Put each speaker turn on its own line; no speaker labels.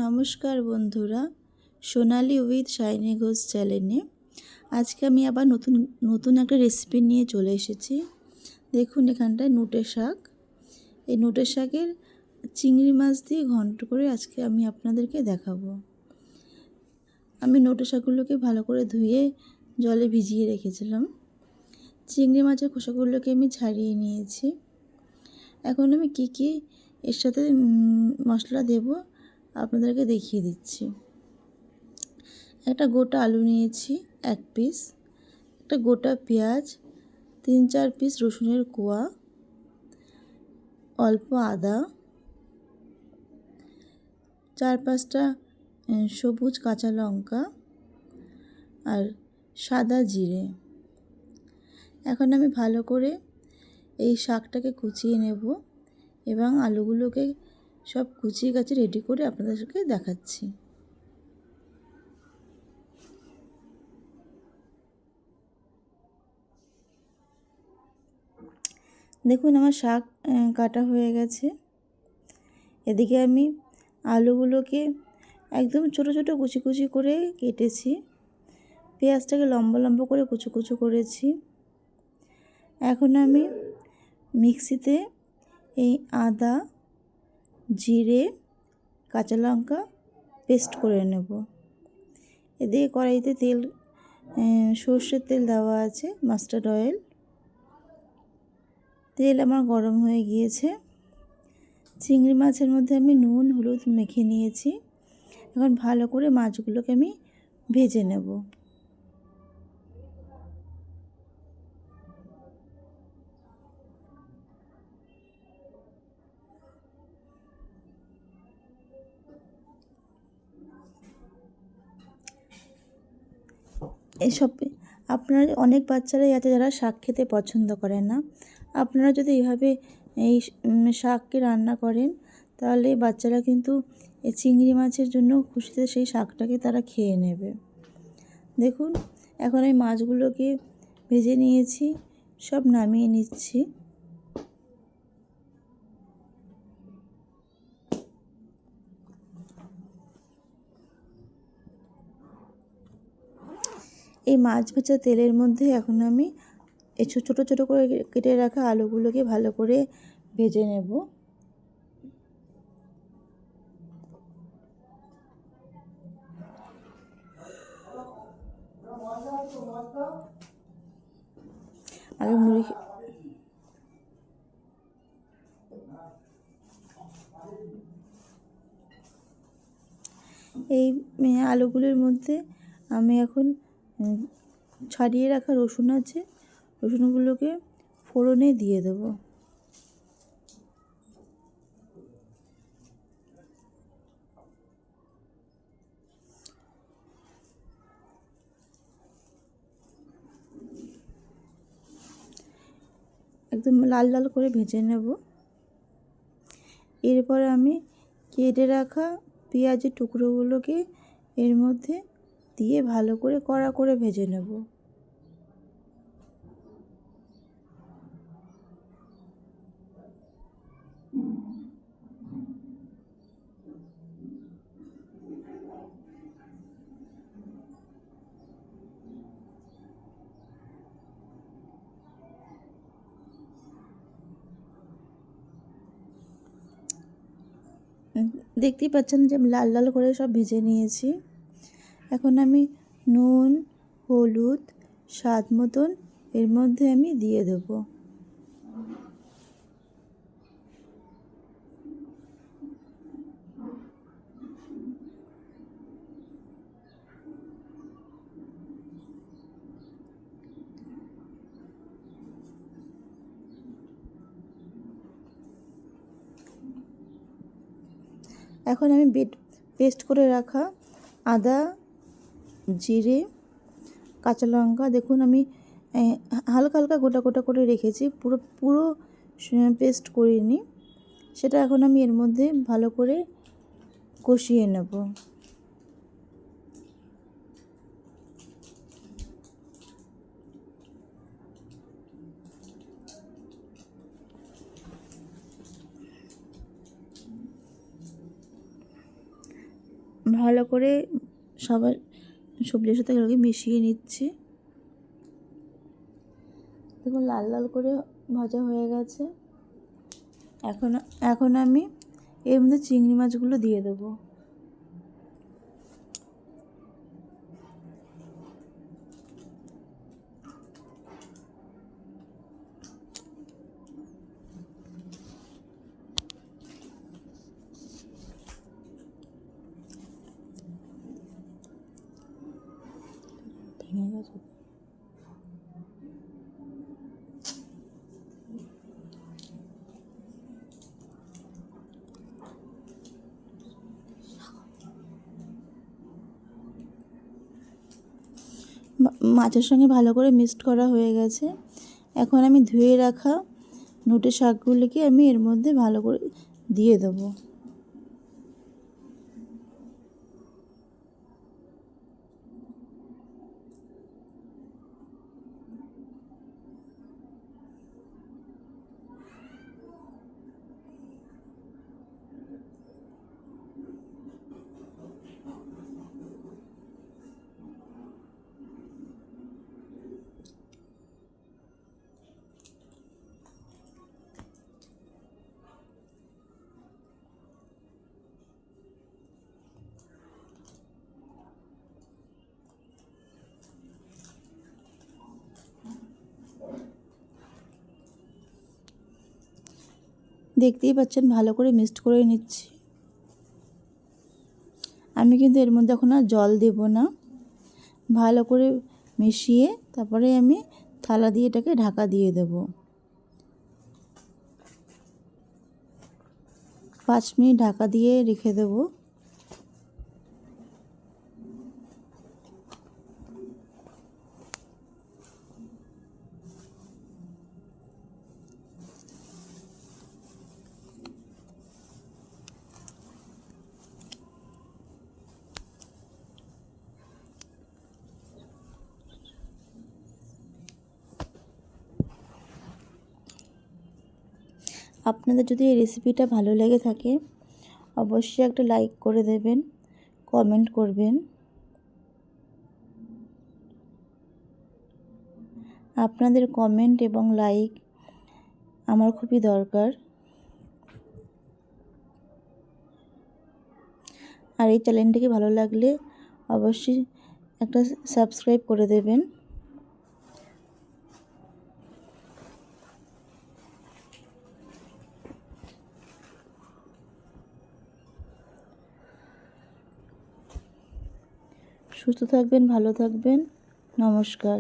নমস্কার বন্ধুরা, সোনালি with shiny Ghosh চ্যানেলে আজকে আমি আবার নতুন একটা রেসিপি নিয়ে চলে এসেছি। দেখুন এখানটায় নোটে শাক। এই নোটে শাকের চিংড়ি মাছ দিয়ে ঘন্ট করে আজকে আমি আপনাদেরকে দেখাবো। আমি নোটে শাকগুলোকে ভালো করে ধুয়ে জলে ভিজিয়ে রেখেছিলাম। চিংড়ি মাছের খোসাগুলোকে আমি ছাড়িয়ে নিয়েছি। এখন আমি কি এর সাথে মশলা দেব আপনাদেরকে দেখিয়ে দিচ্ছি। একটা গোটা আলু নিয়েছি 1 পিস, একটা গোটা পেঁয়াজ, 3-4 পিস রসুনের কোয়া, অল্প আদা, 4-5টা সবুজ কাঁচা লঙ্কা আর সাদা জিরে। এখন আমি ভালো করে এই শাকটাকে কুচিয়ে নেব এবং আলুগুলোকে সব কুচিয়ে গাছে রেডি করে আপনাদেরকে দেখাচ্ছি। দেখুন আমার শাক কাটা হয়ে গেছে। এদিকে আমি আলুগুলোকে একদম ছোট ছোট কুচি কুচি করে কেটেছি। পেঁয়াজটাকে লম্বা লম্বা করে কুচো কুচো করেছি। এখন আমি মিক্সিতে এই আদা, জিরে, কাঁচা লঙ্কা পেস্ট করে নেব। এদিকে কড়াইতে সর্ষের তেল দেওয়া আছে, মাস্টার্ড অয়েল। তেল আমার গরম হয়ে গিয়েছে। চিংড়ি মাছের মধ্যে আমি নুন হলুদ মেখে নিয়েছি। এখন ভালো করে মাছগুলোকে আমি ভেজে নেব। এসব আপনারা অনেক বাচ্চারাই আছে যারা শাক খেতে পছন্দ করে না। আপনারা যদি এইভাবে এই শাককে রান্না করেন তাহলে বাচ্চারা কিন্তু এই চিংড়ি মাছের জন্য খুশিতে সেই শাকটাকে তারা খেয়ে নেবে। দেখুন এখন আমি মাছগুলোকে ভেজে নিয়েছি, সব নামিয়ে নিচ্ছি। এই মাছ ভাজা তেলের মধ্যে এখন আমি এই ছোটো ছোটো করে কেটে রাখা আলুগুলোকে ভালো করে ভেজে নেব। আগে মুড়ি এই আলুগুলোর মধ্যে আমি এখন ছাড়িয়ে রাখা রসুন আছে, রসুনগুলোকে ফোড়নে দিয়ে দেব। একদম লাল লাল করে ভেজে নেব। এরপর আমি কেটে রাখা পেঁয়াজের টুকরোগুলোকে এর মধ্যে দিয়ে ভালো করে কড়া করে ভেজে নেব। দেখতেই পাচ্ছেন যে লাল লাল করে সব ভেজে নিয়েছি। এখন আমি নুন হলুদ স্বাদ মতন এর মধ্যে আমি দিয়ে দেব। এখন আমি পেস্ট করে রাখা আদা জিরে কাঁচা লঙ্কা, দেখুন আমি হালকা হালকা গোটা গোটা করে রেখেছি, পুরো পুরো পেস্ট করিনি। সেটা এখন আমি এর মধ্যে ভালো করে কষিয়ে নেব। ভালো করে সবার সবজির সাথে এগুলোকে মিশিয়ে নিচ্ছি। দেখুন লাল লাল করে ভাজা হয়ে গেছে। এখন আমি এর মধ্যে চিংড়ি মাছগুলো দিয়ে দেবো। ভেঙে গেছে। মাছের সঙ্গে ভালো করে মিক্সড করা হয়ে গেছে। এখন আমি ধুয়ে রাখা নোটে শাকগুলিকে আমি এর মধ্যে ভালো করে দিয়ে দেবো। দেখতেই পাচ্ছেন ভালো করে মিক্সড করে নিচ্ছি। আমি কিন্তু এর মধ্যে এখন আর জল দেব না। ভালো করে মিশিয়ে তারপরে আমি থালা দিয়ে এটাকে ঢাকা দিয়ে দেব। 5 মিনিট ঢাকা দিয়ে রেখে দেব। আপনাদের যদি এই রেসিপিটা ভালো লেগে থাকে অবশ্যই একটা লাইক করে দেবেন, কমেন্ট করবেন। আপনাদের কমেন্ট এবং লাইক আমার খুবই দরকার। আর এই চ্যানেলটিকে ভালো লাগলে অবশ্যই একটা সাবস্ক্রাইব করে দেবেন। সুস্থ থাকবেন, ভালো থাকবেন। নমস্কার।